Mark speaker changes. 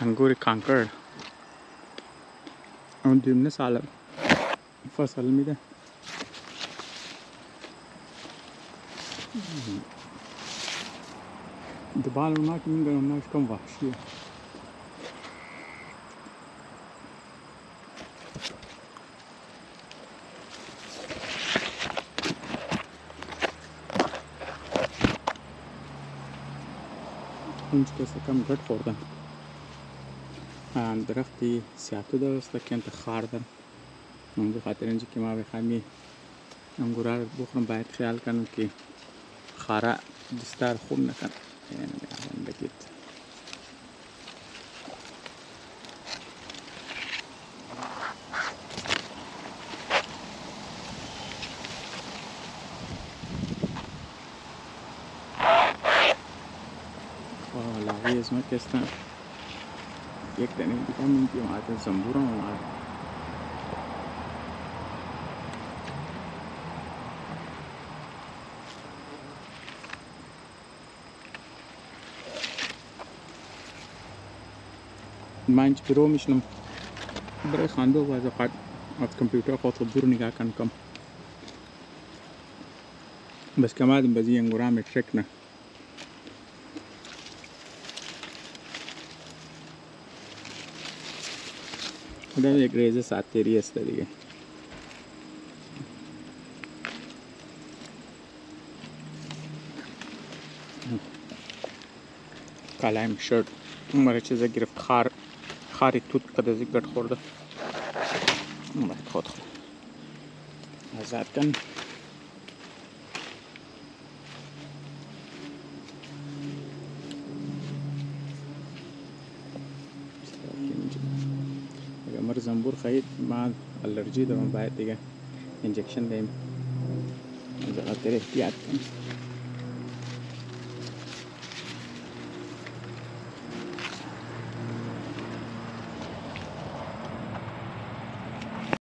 Speaker 1: انگور کانکر اون دیمونه سال فصل میده. دبال اونها که میگن اونهاش کم وحشیه. اونج که کم گرد خوردن درختی سیاتو درسته که انت خاردن اون به خاطر اینجا که ما بخوایم انگورا رو بخورم باید خیال کنم که خارا دستار خوب نکن. یعنی بگید لاغی از ما کستن یک دنه دیگه میگیم آده زنبور هم اومد. من اینج برو میشنم برای خانده و بعض اوقات از کمپیوتر خود دور نگاه کنم بس که آمدیم بازی انگورا میترک نه. خدا یک ریزه ساعتیری است دیگه. کلایم شد اون برای چیزا گرفت خاری توت قد از گرد خورده اون باید خود آزاد کن. اگر مر زنبور خواهید ما الرژی دارم باید دیگه انجکشن دیم از خاطر احتیاط کنم.